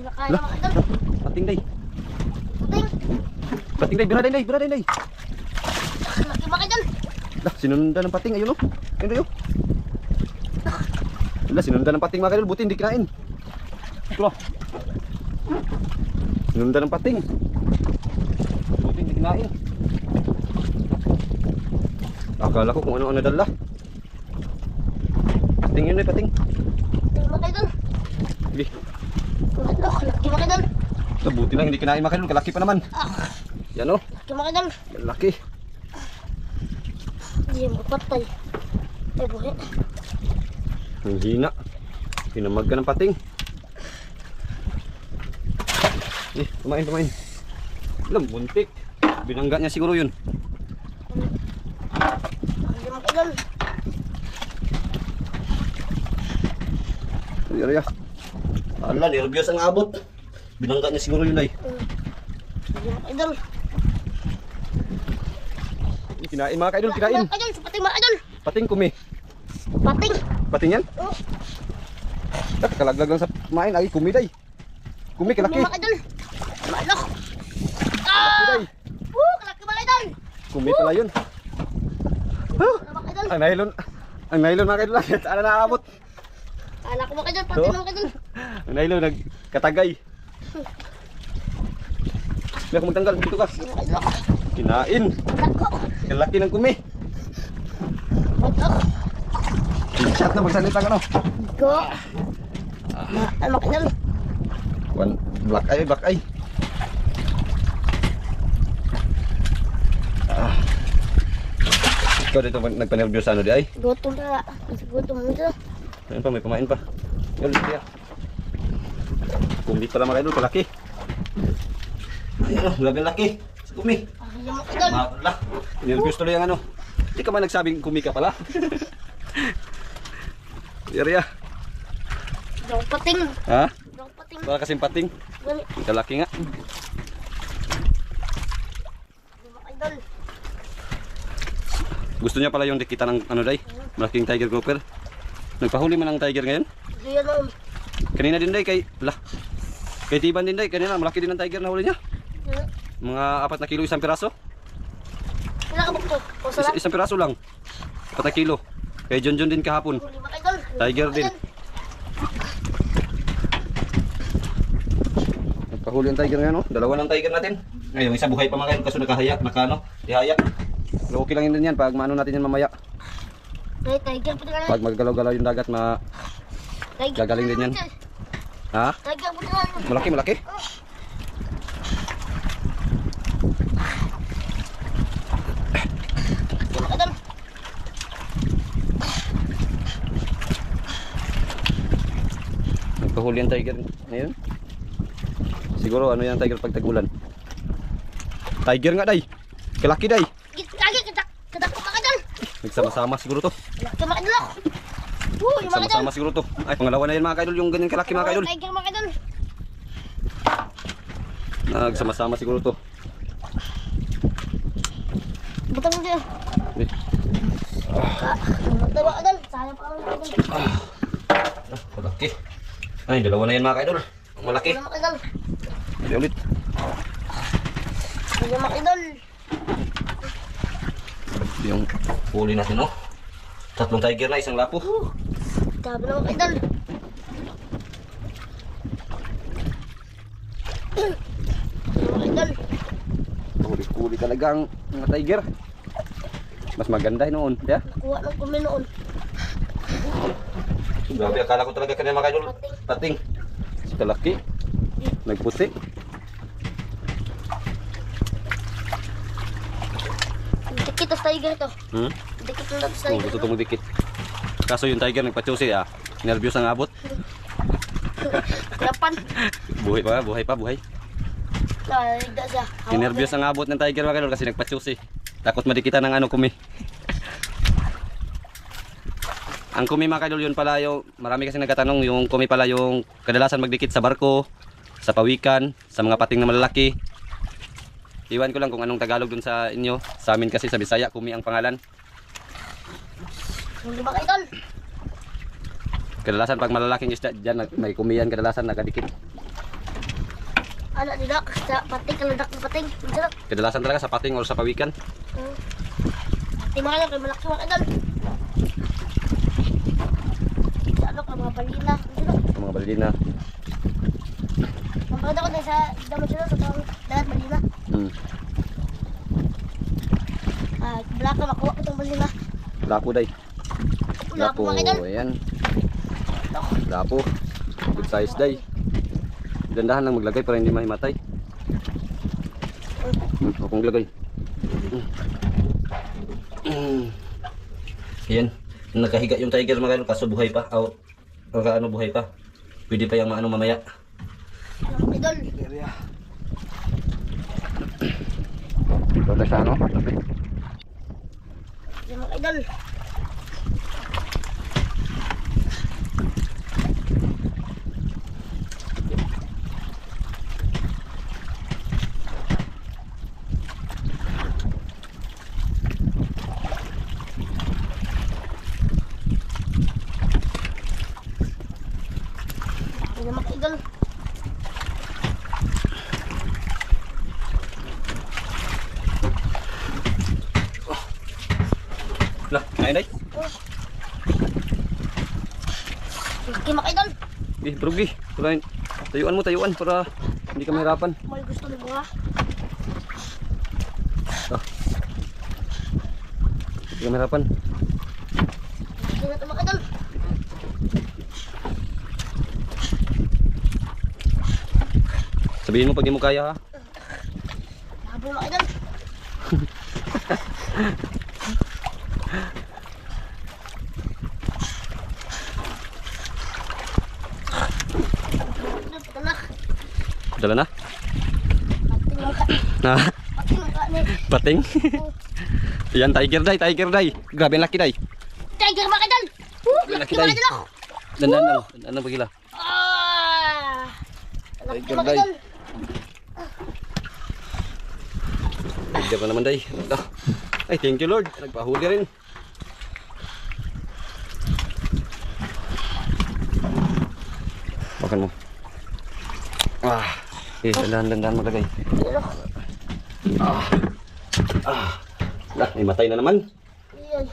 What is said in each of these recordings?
Nakaya mga idol. Pating day. Pating. Pating day, biraday day, biraday day. Laki mga idol. Dah, sinundan ng pating, ayun oh. Ayun oh. Wala, sinundan ng pating mga idol, buti hindi kinain. Ito lah. Sinundan ng pating. Buti hindi kinain. Akala ko kung ano ang nadala. Pating yun eh, pating. Pating mga idol. Sige. Laki mga idol. Buti lang hindi kinain mga idol, kalaki pa naman. Yan oh. Laki mga idol. Laki. Hindi mo patay. Ay buhay. Ang hina. Pinamag ka ng pating. Kumain, kumain. Alam, buntik. Binangga niya siguro yun. Laki mga idol. Ay, ala, nervyos ang abot. Binangga niya siguro yun ay. Laki mga idol. Kinain mga kaidol, kinain. Mga idol, sa pating mga idol. Pating kumi. Pating. Pating yan? Oh. Kalaglag lang sa kumain. Ay, kumi day. Kumi, kalaki. Mga idol. Malak. Kalaki day. Kalaki mga idol. Kumi pala yun. Mga idol. Ang nylon. Ang nylon mga kaidol. Saan na naabot? Kala ko mga idol, pating mga idol. Ang nylon, nagkatagay. May ako magtanggal. Dito ka. Mga idol. Kinain. Lako. Kalaki ng kumi. Malak. Chat na magsalita ka no. Go. Mga idol. One, black eye, black eye. Ikaw dito nagpanervyos ano di ay? Gutom na. Gutom mo dito. Ayun pa, may pamain pa. Yun, siya. Kumi pala mga idol, kalaki. Ayun o, grabe laki. Sa kumi. Ay, mga idol. Wala. Nervyos tuloy ang ano. Hindi ka ba nagsabing kumi ka pala? Yari ah. Daw pating. Ha? Daw pating. Para kasing pating. Gali. Ang kalaki nga. Mga idol. Gusto niya pala yung dikita ng ano day? Malaking tiger grouper. Nagpahuli man ng tiger ngayon. Diyan lang. Kanina din day kay kay Tiban din day. Kanina malaki din ang tiger na huli niya. Mga 4 na kilo isang piraso. Wala ka bukto. O sarap. Isang piraso lang. 4 na kilo. Kay John John din kahapon. Huli mga idol. Tiger din. Nagpahuli ang tiger ngayon, no? Dalawa ng tiger natin. Ngayon, isa buhay pa mga kayo, kaso nakahaya, nakano, ihaya. Pero okay lang yun din yan, pag maano natin yan mamaya. Ay, tiger po tingnan. Pag maggalaw-galaw yung dagat, gagaling din yan. Ha? Tiger po tingnan. Malaki, malaki. Mga idol. Nagpahuli ang tiger ngayon. Siguro ano yan tiger pag tagulan. Tiger nga day. Kalaki day. Kagi kita ko mga idol. Nagsama-sama siguro to. Laki mga idol. Yung mga idol. Nagsama-sama siguro to. Ay, pangalawa na yan mga kaidol, yung ganyan kalaki mga kaidol. Tiger mga idol. Nagsama-sama siguro to. Butang mo dyan. Eh, Butang mga idol. Sayang pa mga idol. malaki. Ay, dalawa na yan mga kaidol. Malaki. Mga idol. Hindi ulit. Mga idol. Yung huli natin, no? 3 tiger na, isang lapo. Sabi na mga idol. Mga idol. Huli talaga ang mga tiger. Mas maganda noon, ya? Nakuha ng kumi noon. Grabe, akala ko talaga kanina mga kaidol. Pating. Si kalaki. Nagputi. Dikit ang tiger to. Dikit ang labs Oo, tiger. gusto itong magdikit. Kaso yung tiger nagpa-choosy ah. Nervyos ang abot. Lapan. Buhay pa, buhay pa, buhay. Hindi siya. Nervyos ang abot ng tiger mga kaidol kasi nagpa-choosy. Takot madikitan ng ano kumi. Ang kumi mga kaidol yun pala yung, marami kasi nagtatanong yung kumi pala yung kadalasan magdikit sa barko, sa pawikan, sa mga pating na malalaki. Iwan ko lang kung anong Tagalog dun sa inyo. Sa amin kasi sa Bisaya, kumi ang pangalan. Hindi ba idol? Kadalasan pag malalaking isda dyan, may kumi yan kadalasan nakadikit. Anak nila, sa pating, kaladak na pating. Masarap. Kadalasan talaga sa pating or sa pawikan. Di mga lang, kay malaki mga idol. Sa ano ka, mga balina. Masarap. Mga baldina. Mapagod ako na sa daman sila sa pang dagat balina. Blaka, makuha ko itong balina. Lapo day. Lapo mga idol. Ayan. Lapo. Good size day. Dandahan lang maglagay para hindi mahimatay. Akong lagay. Ayan. Nakahiga yung tiger mga idol kaso buhay pa. O ano buhay pa. Pwede pa yung maano mamaya. Idol. Ito na siya ano? Yan mga idol. Yan mga idol. Lah, nain day. Laki mga idol. Brugi. Tayuan para hindi ka mahirapan. May gusto ni bunga. Hindi ka mahirapan. Laki na ito mga idol. Sabihin mo pag di mo kaya ha. Labo mga idol. Dala na? Pating lang ka. Na? Pating lang ka ni. Pating? Yan, tiger day. Grabe ang laki day. Tiger mga idol. Laki mga idol. Dandan lang pagila. Laki Tiger mga day. idol. Tiger pa naman day. Ay, thank you Lord. Nagpahuli rin. Makan mo. Dandan maglagay. Lah, may matay na naman. Ayan.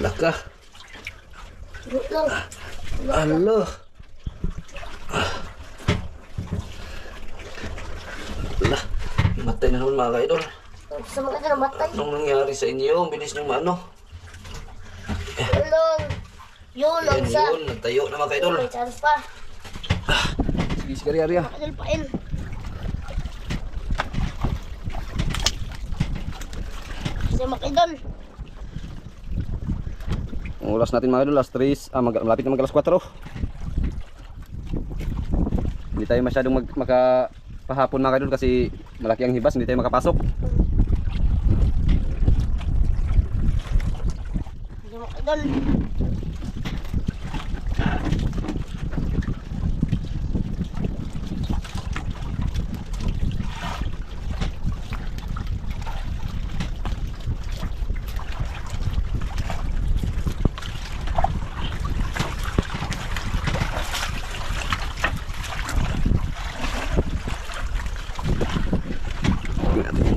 Laka. Hirap lang. Allah. Lah, matay na naman mga ka-idol. Sa mga idol namatay. Anong nangyari sa inyo? Ang bilis niyong maano. Tulong. Yun ang Yan sa. yun, nagtayo na mga ka-idol. May chance pa. Sige, Arya. Mga idol pain. Sa mga idol. Ang oras natin mga idol, last 3, malapit na mag alas 4. Hindi tayo masyadong makapahapon mga idol kasi malaki ang hibas, hindi tayo makapasok. Sa mga idol.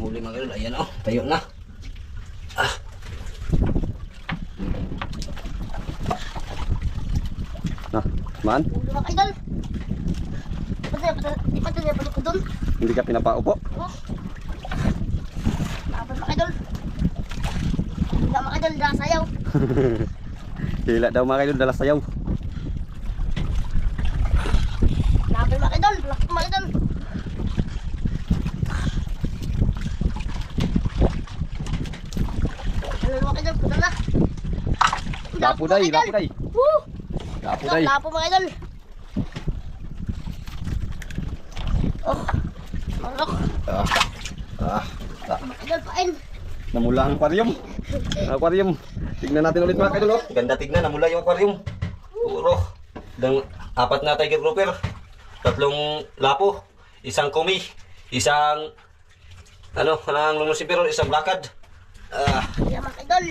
Huli mga idol, ayan o, tayo na. Man, Mga idol. Ipatay niya pala ko doon. hindi ka pinapaupo. Laban mga idol. Hila mga idol, dala sayaw. Hila daw mga idol, dala sayaw. Laban mga idol, laki mga idol. Ano mga idol, punta na. Lapo day. Woo! Lapo day. Lapo mga idol. Oh, malok. Mga idol, pain. Namula ang aquarium. Tignan natin ulit mga idol. Ganda tignan, namula yung aquarium. Puro. 4 na tiger grouper. 3 lapo. 1 kumi. 1 ang lumusipero, 1 blakad. Kaya mga idol.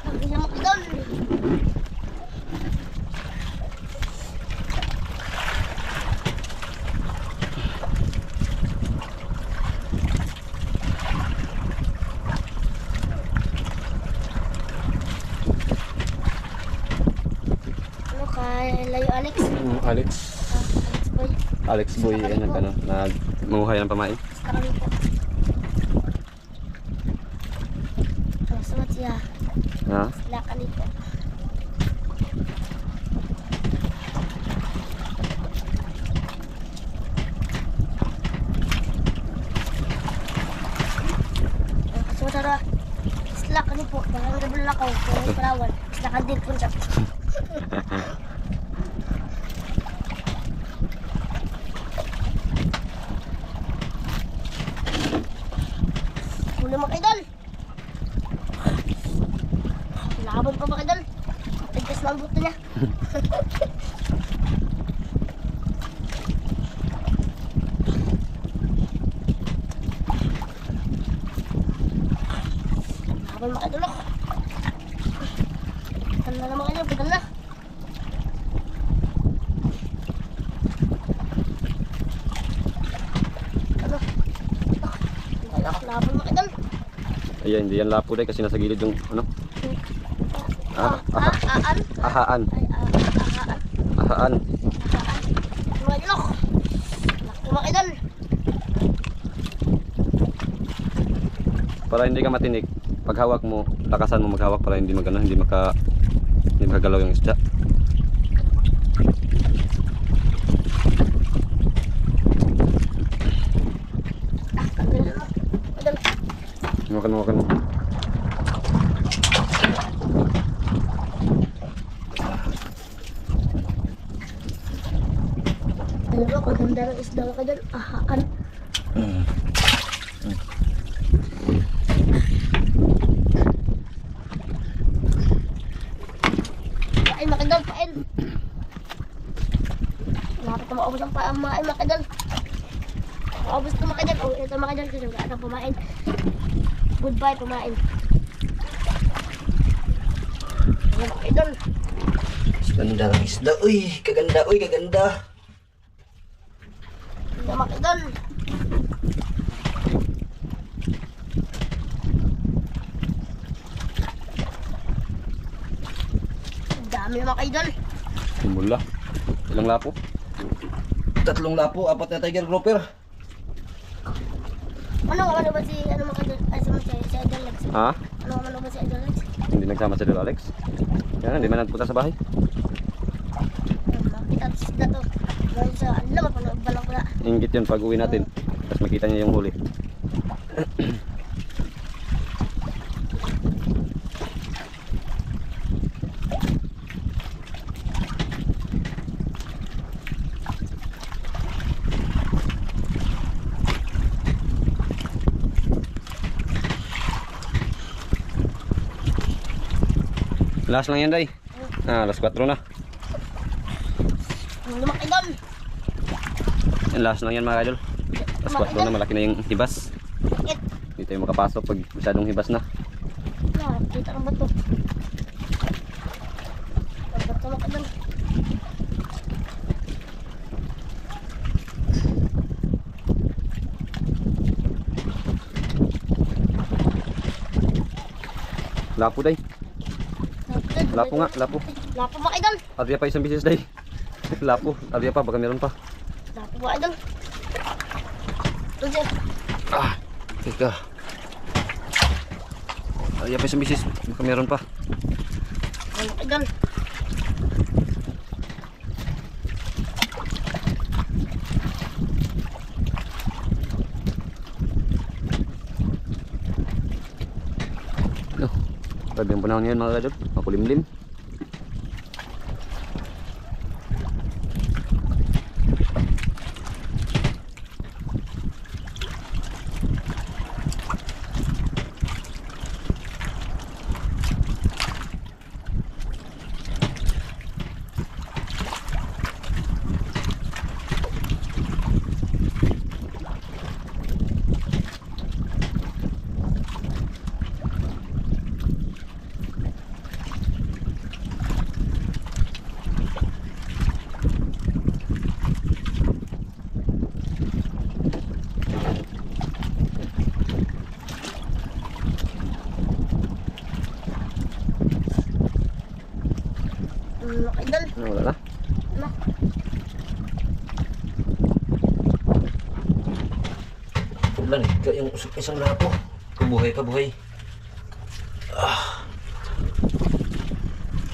Ang ina mga idol. Ano kay Layo Alex? Alex. Alex boy. Alex Boy, yan ang ano, nagmuhay ng pamain. Karami po. Oh, sumat siya. Ha? Lakani po. Sumat siya. Lakani po. Parang double lakaw. Kung palawan. Lakan din po siya. Huli mga idol. Laban pa mga idol. Tigkas lang buto niya. Laban mga idol. Bigal na mga idol. Bigal na. Ano? Laban mga idol. Ayan, hindi yan lapo dahil kasi nasa gilid yung ano. Aan. Ahaan. Ay, aan. Ahaan. Mga ilok. Laki mga idol. Para hindi ka matinik, pag hawak mo, lakasan mo maghawak para hindi magano, hindi makagalaw yung isda. Idol. Makan mo. Ano ko ganda ng isda ka dyan. Ahaan. Pain makidol, pain. Lapit na maubos ang pamain makidol. Maubos na makidol. O ito makidol kasi wala nang pamain. Goodbye pamain. Ano makidol. Ganda ng isda. Uy, kaganda. Uy, kaganda. Ano makidol. Dami na makidol. Simula. Ilang lapo? 3 lapo, 4 na tiger grouper. Ano ba si makidol? Ay si Idol Lex. Ha? Ano ba si Idol Lex? Hindi nagsama si Idol Alex. Yan, hindi man nagpunta sa bahay. Makita sa isda to. Gawin sa alam ako na balang ko na. Inggit yun pag uwi natin. Tapos makita niya yung huli. Last lang yan, Day. Last 4 na. Ano makidol? Yan, last lang yan mga idol. Last 4 na, malaki na yung hibas. Bakit? Hindi tayo makapasok pag masyadong hibas na. Kita ng bato. Ang bato makidol. Lapo, Day. Lapo nga, lapo. Lapo makidol. Adya pa isang bisis, Day. Lapo, adya pa, baka meron pa. Lapo makidol. Tuloy. Teka. Adya pa isang bisis, baka meron pa. Ano makidol? Grabe yung panahon ngayon mga kadol, makulimlim. idol. Wala na. Ano? Ulan, yung isang lapo. Kabuhay, kabuhay.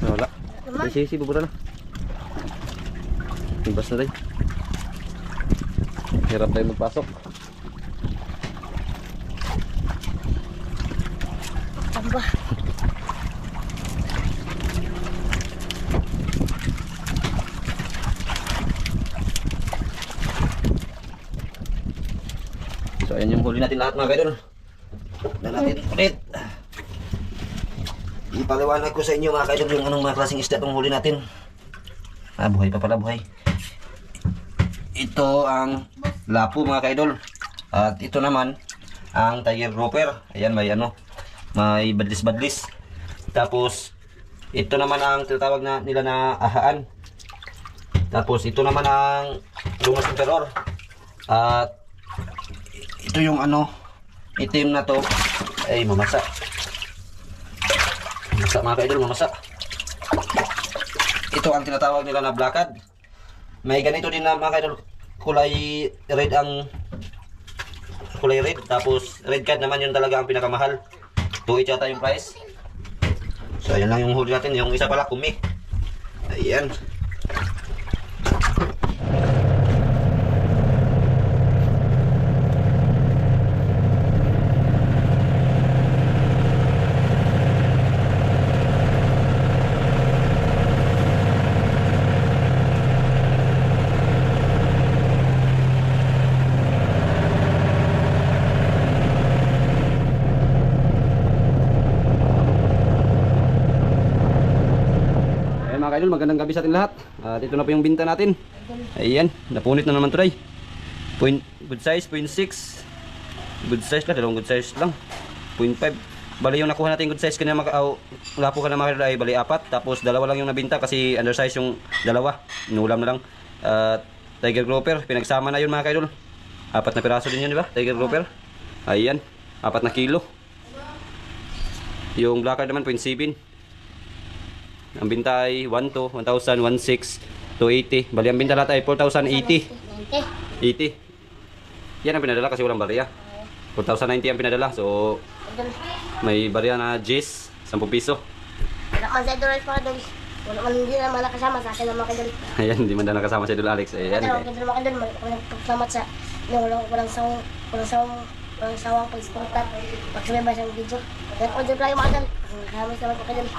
Wala. Naman. Sisi, bubura na. Ibas na tayo. Hirap tayo magpasok. Tamba. So ayan yung huli natin lahat mga kaidol. Na natin ulit. Ipaliwanag ko sa inyo mga kaidol yung anong mga klaseng isda itong huli natin. Ah, buhay pa pala, buhay. Ito ang lapo mga kaidol. At ito naman ang tiger grouper. Ayan, may ano, may badlis-badlis. Tapos ito naman ang tinatawag na nila na ahaan. Tapos ito naman ang lungas emperor. At ito yung ano, itim na to ay mamasa. Mamasa mga kaidol, mamasa. Ito ang tinatawag nila na blackad. May ganito din na mga kaidol, kulay red ang kulay red. Tapos red cad naman yun talaga ang pinakamahal. 2.8 yata yung price. So ayan lang yung huli natin. Yung isa pala kumi. Ayan. Ayan mga kaidol, magandang gabi sa atin lahat. At ito na po yung binta natin. Ayan, napunit na naman try. Good size, 0.6. Good size lang, dalawang good size lang. 0.5. Bali yung nakuha natin good size kanina lapo ka na mga kaidol ay bali 4. Tapos dalawa lang yung nabinta kasi undersize yung dalawa. Inulam na lang. At tiger grouper, pinagsama na yun mga kaidol. 4 na piraso din yun, di ba? Tiger grouper. Ayan, 4 na kilo. Yung blackard naman 0.7. Ang binta ay 1,200, 1,000, 1,600, 280. Bali ang binta lahat ay 4,080. 80. Yan ang pinadala kasi walang barya. 4,090 ang pinadala. So Idol. may barya na G's, 10 piso. Wala man sa idol rice para idol. Wala man hindi naman nakasama sa akin naman idol. Ayan, hindi man na nakasama si Idol Alex. Ayan. Idol, idol naman idol. Salamat sa walang sawang pag-supportan. Pag-subay sa video. Then, order tayo mga idol. Maraming salamat po idol.